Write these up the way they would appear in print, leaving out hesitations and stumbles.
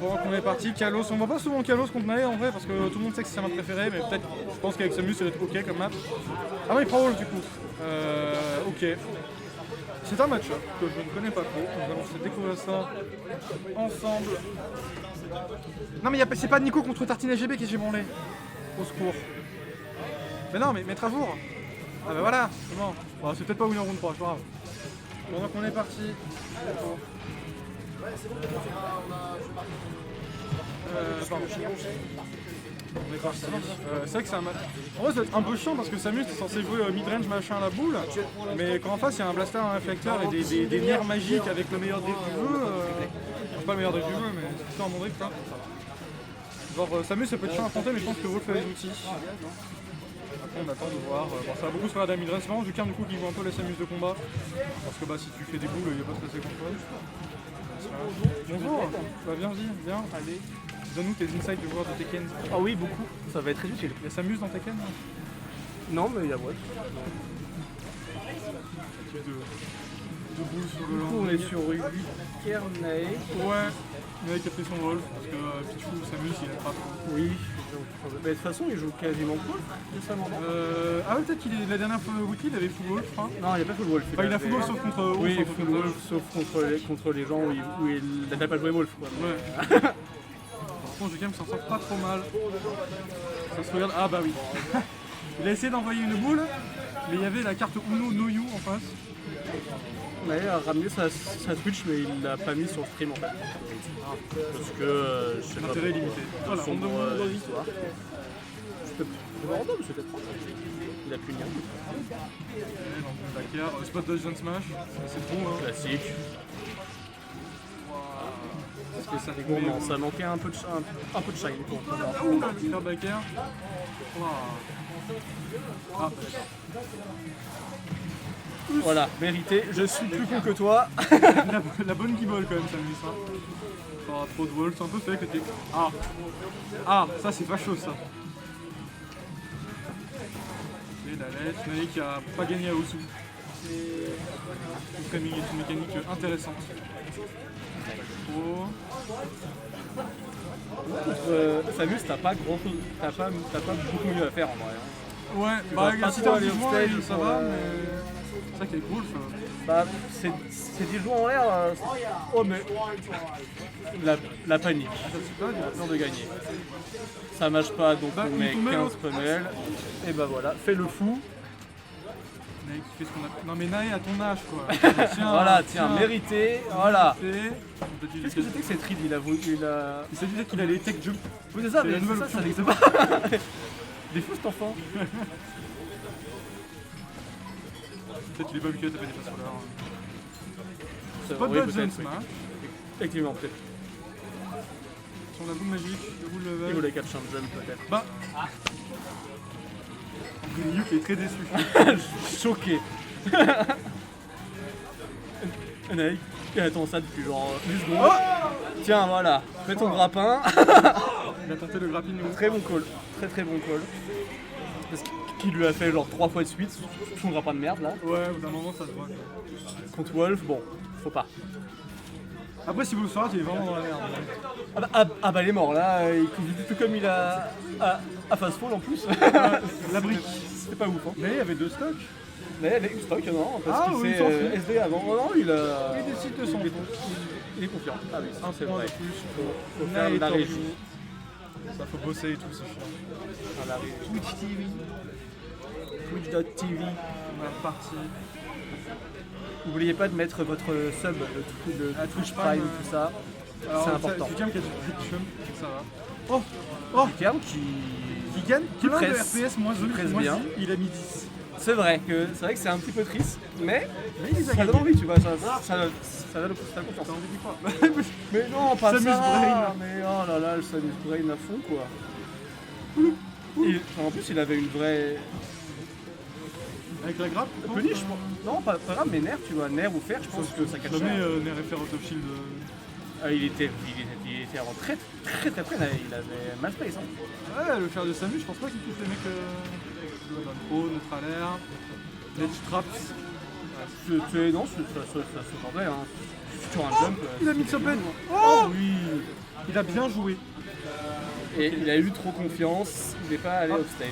Bon, on est parti. Kalos, on voit pas souvent Kalos contre Nae en vrai parce que tout le monde sait que c'est sa map préférée, mais peut-être, je pense qu'avec Samus ça va être ok comme map. Ah non, il prend Hall du coup. Ok. C'est un match que je ne connais pas trop. Nous allons essayer de découvrir ça ensemble. Non, mais c'est pas Nico contre Tartine GB qui est branlé. Au secours. Mais non, mais mettre à jour. Ah bah voilà, c'est bon. Bon, c'est peut-être pas winner round 3, c'est pas grave. Bon, donc on est parti. Pardon. On est parti. C'est vrai que c'est un match. En vrai, ça va être un peu chiant parce que Samus est censé jouer mid-range machin à la boule. Mais quand en face il y a un blaster, un réflecteur et des nerfs magiques avec le meilleur drift du jeu. Enfin, pas le meilleur drift du jeu, mais c'est plutôt un bon drift là. Genre Samus ça peut être chiant à affronter, mais je pense que Wolf a les outils. Après on attend de voir. Bon, ça va beaucoup se faire la mid-range. C'est vraiment du du coup qui joue un peu les Samus de combat. Parce que bah si tu fais des boules, il n'y a pas de passer contre elle. Bonjour, bah viens. Allez. Donne-nous tes insights de joueurs de Tekken. Ah oui, beaucoup. Ça va être très utile. Il y a Samus dans Tekken? Non, mais il y a Wolf. De boules sur le Du coup, on est sur 8 Kernae. Ouais, Nae qui a pris son rôle parce que Pichou ou Samus il attrape. Oui. Mais de toute façon, il joue quasiment Wolf récemment. Ah ouais, peut-être qu'il est la dernière fois wiki, il avait full Wolf, je crois. Non, il n'y a pas full Wolf. Enfin, il a full Wolf sauf contre Wolf. Oui, full Wolf sauf contre les gens où il n'a pas joué Wolf. Quoi. Ouais. Par contre, Jukem s'en sort pas trop mal. Ça se regarde. Ah bah oui. Il a essayé d'envoyer une boule, mais il y avait la carte Uno No You en face. Ouais, il a ramené sa Switch, mais il l'a pas mis sur le stream en fait. Parce que je sais pas. L'intérêt est limité. Voilà, on demande dans l'histoire. C'est random, c'est peut-être. Il a plus rien. Backer, spot dodge and smash, c'est bon hein. Classique. Parce que ça Bon, non, ça manquait un peu de shine pour pouvoir. Faire backer. Ah. Voilà, mérité, je suis plus con que toi. la bonne guibole quand même, ça me dit ça. Oh, trop de wolf, c'est un peu fait que t'es. Ah, ça c'est pas chaud ça. Et la lettre, Nae qui a pas gagné à Osu. Le framing est une mécanique intéressante. Oh. Samus, t'as pas beaucoup mieux à faire en vrai. Ouais, bah si t'as un mois, ça va, mais c'est ça qui est cool. Bah, c'est 10 joueurs en l'air. Oh, mais la panique. Ça c'est pas Temps de gagner. Ça marche pas, donc bah, on met 15 pummels. Et bah voilà, fais le fou. Nae qui fait ce qu'on a. Non, mais Nae à ton âge quoi. Tiens, voilà, tiens, mérité. Voilà. Qu'est-ce que c'était que cette ride? Il s'est dit qu'il allait tech jump. Oui, c'est ça, mais ça n'existe pas. Il est fou cet enfant. Peut-être qu'il est pas habitué à taper des passes là. C'est pas de oui, dodge smash. Effectivement, peut-être. Sur la boule magique, le boule level. Il voulait catch un jump peut-être. Bah. Ryu qui est très déçu. Choqué. Nae, il attend ça depuis genre 10 secondes. Oh, tiens, voilà, fais ton grappin. Il a tenté le grappin. Très bon call, très bon call. Parce qu'il lui a fait genre 3 fois de suite son grappin de merde là. Ouais, au bout d'un moment ça se voit. Contre Wolf, bon, faut pas. Après, si vous le saurez, il est vraiment dans la merde. Ah bah il est mort là, il conduit tout comme il a à fast fall en plus. La brique. C'est pas ouf hein. Mais il y avait 2 stocks. Mais il y avait une stock non, parce qu'il oui, fait SD avant. Oh non, il décide de s'en il est confiant. Ah oui, c'est point vrai. de plus. Faut faire de la régie. Ça faut bosser et tout, c'est chiant. À la régie. Twitch TV. Twitch.tv. On est reparti. N'oubliez pas de mettre votre sub de Twitch Prime, tout ça. C'est important. Gigan qui a du jump, ça va. Oh Gigan qui gagne qui plein de presse. RPS moins bien. Il a mis 10. C'est vrai que c'est un petit peu triste, mais il ça donne envie, tu vois, ça donne confiance. T'as envie d'y croire. Mais non, pas Samus ça. Brain. Mais oh là là, le Samus Brain à fond quoi. En plus, il avait une vraie Avec la grappe punish, je pense. Non, pas grave, mais nerf, tu vois, nerf ou fer, je pense que ça cache. Jamais Nae réfère au top shield. Il était vraiment très près, là, il avait mal space. Hein. Ouais, le fer de Samus, je pense pas qu'il touche les mecs. Pro, neutre alert, ledge traps. Non, ça se tentait, hein. sur un jump. Il a mis de peine. Oh Oh, oui. il a bien joué. Et il a eu trop confiance, il n'est pas allé offstage.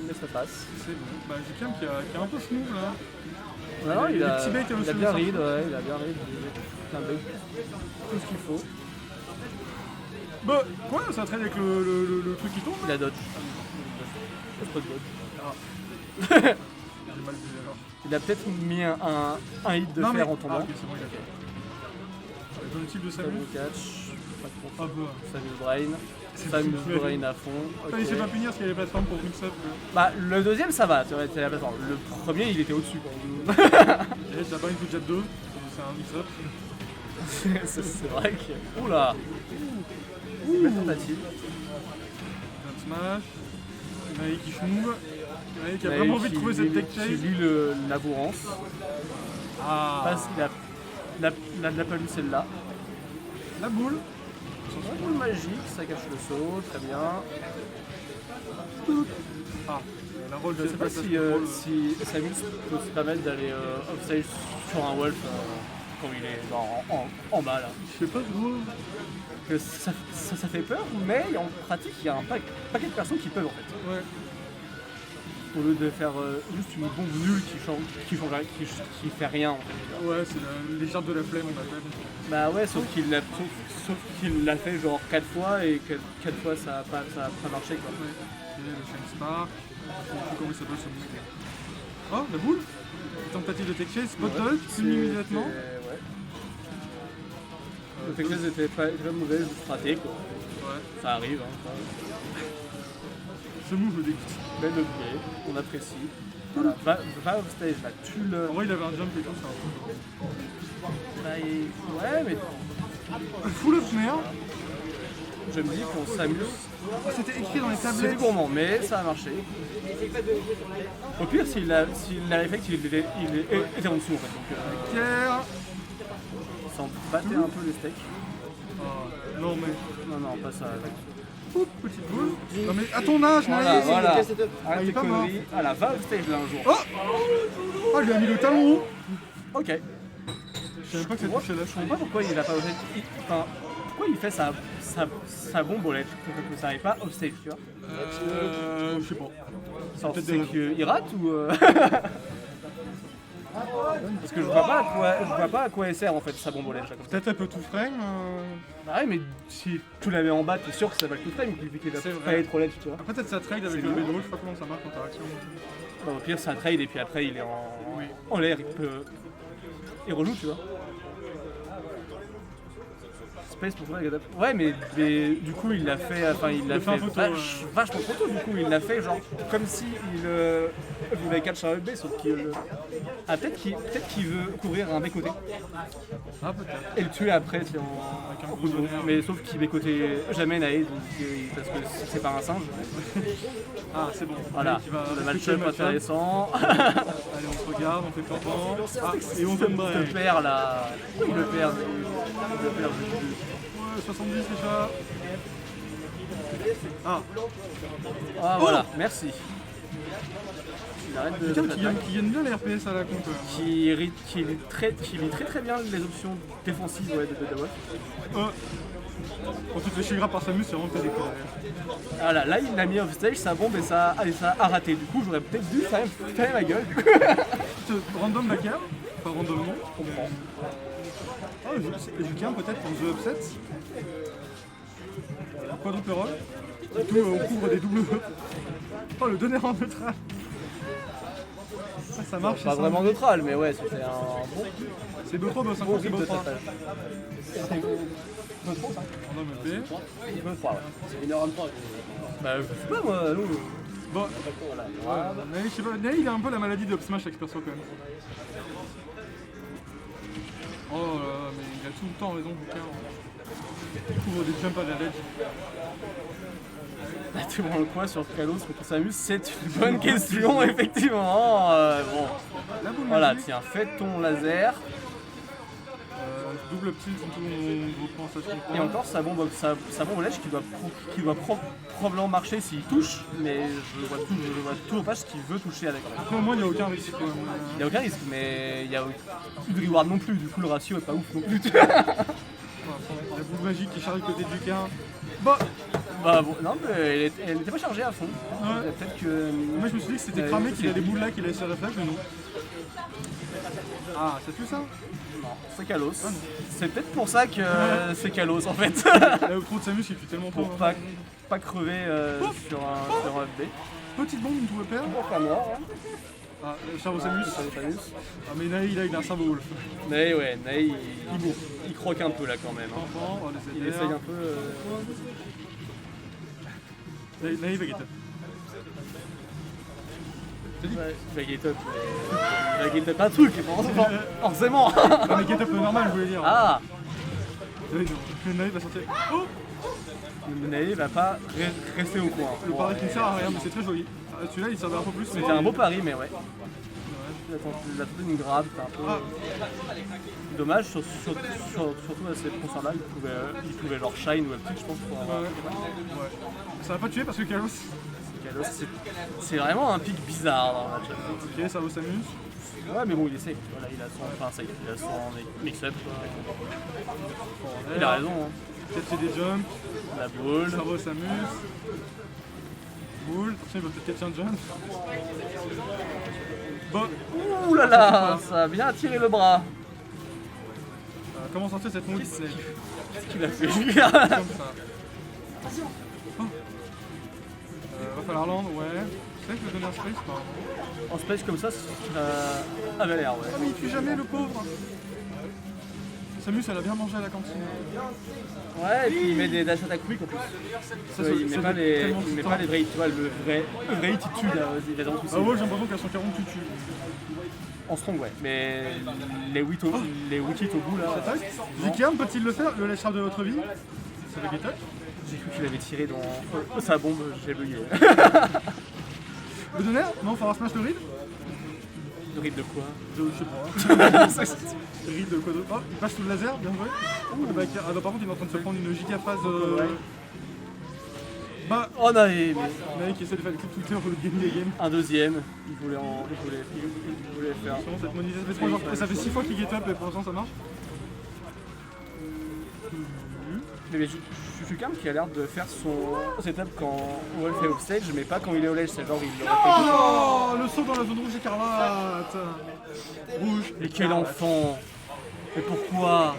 Mais ça passe. C'est bon. Bah, Jukiam qui est un peu smooth là. Non, il a petits baits bien aussi, read, ouais, il a bien read. Plein de bugs. Tout ce qu'il faut. Bah, quoi, ça traîne avec le truc qui tombe Il là. a dodge. Pas de dodge. J'ai mal vu alors. Il a peut-être mis un hit de fer en tombant. Ah, ok, c'est bon, il a fait. Dans le type de Samus Samus. catch. Pas de Ah bah. Samus brain. C'est Samus fou, brain à fond. Ah, il ok. sait pas punir parce qu'il y a les plateformes pour mix-up. Bah, le deuxième ça va, c'est la plateforme. Le premier il était au-dessus. Et t'as pas une coup de jet 2. C'est un mix-up. C'est vrai que. Oula! Belle tentative. Un smash. Naï qui schmouve. Naï qui a Naï vraiment envie de qui trouver cette lit- tech chase. Qui lit l'avourance. Ah. Parce qu'il a. La pas lu celle-là. La boule. Un boule magique, ça cache le saut, très bien. Ah. La roll Je sais pas si Samus peut se permettre d'aller offstage sur un Wolf quand il est en bas là. Je sais pas trop. Que ça fait peur, mais en pratique il y a un paquet de personnes qui peuvent en fait. Ouais. Au lieu de faire juste une bombe nulle qui fait rien en fait. Ouais, c'est les jardins de la flemme, on appelle. Bah ouais, sauf qu'il l'a fait genre 4 fois et que 4 fois ça a pas marché quoi. Ouais. Et le Shine Spark. Je sais plus comment il s'appelle ce mec. Oh, la boule. Tentative de tech chase, spot dodge, puni immédiatement. Ouais. Le tech chase était pas mauvais, juste raté quoi. Ouais. Ça arrive. Hein, Ce move le dégoûte. belle upgrade, on apprécie. Voilà, va off stage là, tu le. En vrai, il avait un jump et tout, c'est un peu. Bah, ouais, mais Full of snare. je me dis qu'on s'amuse. C'était écrit dans les C'était tablettes. gourmand, mais ça a marché. Au pire, s'il l'avait fait, il était en dessous en fait. Donc, Pierre. ça en battait un peu les steaks. Oh, non, mais. Non, pas ça. Oups, petite boule. Non, mais à ton âge, Naïs. Voilà. il Arrête est tes pas mort. conneries. Voilà, va off stage là un jour. Oh, il lui a mis le talon haut. Ok. Je savais pas que ça touchait la Je comprends pas pourquoi il a pas osé. Enfin, pourquoi il fait sa bombolette que ça n'arrive pas off stage, tu vois. Je sais pas. Genre, peut-être c'est des qu'il rate ou. Parce que je vois pas à quoi elle sert en fait sa bombolette. Là, comme ça. Peut-être un peu tout frame. Bah ouais, mais si tu la mets en bas, t'es sûr que ça va le coup frame, vu qu'il va C'est pas vrai. être trop laid, tu vois. Après, peut-être ça trade avec le vélo, je sais pas comment ça marche l'interaction. Bah, au pire, ça trade et puis après, il est en l'air, il rejoue, tu vois. Space pour toi, ouais, mais du coup, il l'a fait, enfin, il l'a fait un fait peu tôt, vachement trop tôt, du coup, il l'a fait genre comme si il voulait catch un B, sauf qu'il. Ah, peut-être qu'il veut couvrir un B côté Ah, peut-être. et le tuer après, tu sais, Avec un en coup de tonnerre. mais sauf qu'il bécotait jamais Naïd, parce que c'est pas un singe. Ah, c'est bon. Voilà, Allez, qui va le respecter match-up intéressant. Allez, on se regarde, on fait peur. Ah, et on fait Il break. le perd là, il le perd du Ouais, 70 déjà. Ah, Ah voilà, merci. Il arrête de quelqu'un qui gagne bien les RPS à la con quand même. qui lit très bien les options défensives ouais, de Wolf. Quand tu te fais chier grave par Samus, c'est vraiment pédé. Voilà, là il l'a mis off stage, sa bombe et ça a raté. Du coup j'aurais peut-être dû fermer ma gueule. Du coup. Random backer, pas randomement. Je comprends. Ah, Jukiam peut-être pour The Upset. Quadruple roll. Et tout au couvre des doubles E. Oh, le donner en neutral. Ça marche. Pas c'est vraiment simple. neutral, mais ouais, c'était un bon C'est B3, B5, c'est rythme de B3. tapage. Random EP. B3, ouais. C'est 1h23. Bah, je sais pas moi, nous. Bon, Voilà. Naï, je sais pas, Naï, il a un peu la maladie de Up Smash avec perso quand même. Oh là là, mais il a tout le temps raison, bouquin. Il couvre des jumps à la ledge. Là, tu prends le coin sur Kalos contre Samus, c'est une bonne question, effectivement. Bon, La boule voilà, magique. tiens, fais ton laser. double petit tout vos pensations. Et encore, ça bombe au ledge qui doit probablement marcher s'il touche, mais je vois toujours pas ce qu'il veut toucher avec. Après, au moins, il n'y a aucun risque. Quand même. Il n'y a aucun risque, mais il n'y a plus de reward non plus, du coup le ratio est pas ouf non plus. La boule magique qui charge le côté du quin. Bah, Bah bon, non, mais elle était pas chargée à fond. Ouais. Peut-être que. moi je me suis dit que c'était cramé, qu'il a des boules là, qu'il a ses réflexes, mais non. Ah, c'est plus ça? Non, c'est Kalos. C'est peut-être pour ça que c'est Kalos en fait. Là, au trou de Samus, il fait tellement Pour peur. pas crever sur un FB. Petite bombe, une tour père. Pour pas mort, hein. Ah, le cerveau Samus. Samus. Ah, mais Naï, là, il a un cerveau wolf. Mais ouais, Naï, il croque un peu là quand même. Hein. Enfant, on les Il essaye un peu. Naï, Vegeta. Ouais, Vegeta, pas un truc, forcément. Ah, mais Get Up normal, je voulais dire. Ah, Naï va sortir. Oh, Naï va pas rester au coin. le pari qui ne sert à rien, mais c'est très joli. Ah, celui-là, il servait un peu plus. C'était un beau pari, mais ouais. Il a tenté une grab, c'était un peu dommage, surtout à cette concert-là, il pouvait leur shine ou petit, je pense. Pour avoir... Ouais. Ça va pas tuer parce que Kalos. Kalos, c'est vraiment un pic bizarre dans le match. Ok, ça vaut Samus. Ouais, mais bon, il essaye. Voilà, il a son mix-up. Il a raison. Hein. Peut-être c'est des jumps. La boule. Ça vaut Samus. Boule. Attention, il va peut-être catcher un jump. Bon. Ouh là là, ça a bien attiré le bras. Comment sortir cette mouille? Qu'est-ce qu'il a fait? Comme ça. Oh. Va falloir land, ouais. Tu sais que je vais donner un space pas? En space comme ça avait l'air, ouais. Ah mais il tue jamais le pauvre. Samus elle a bien mangé à la cantine. Ouais, et puis il met des dash attack quick en plus. Il met pas les vrais, tu vois, le vrai hit il tue là, il est dans tout ça. Ah ouais, j'ai l'impression qu'à 140 tu tues. En strong, ouais, mais les wikis au bout là. Zikiam peut-il le faire, le lâcheur de votre vie? C'est Vegeta. J'ai cru qu'il avait tiré dans sa bombe, j'ai bugué. Le donner? Non, il faudra smash le read? Le rythme de quoi? Je sais pas. Read de quoi d'autre? Oh, il passe sous le laser, bien joué. Le back air. Ah bah par contre il est en train de se prendre une giga phase. Bah, Oh non, mais mec qui essaie de faire des clips Twitter au game des games. un deuxième, il voulait faire. Vraiment, cette monétisation, genre, ça fait 6 fois qu'il get up et pour l'instant ça marche. Mais je suis quelqu'un qui a l'air de faire son setup quand Wolf est off stage, mais pas quand il est au ledge, c'est genre il l'aurait fait. Oh, le saut dans la zone rouge écarlate. Rouge. Mais quel enfant! Mais pourquoi?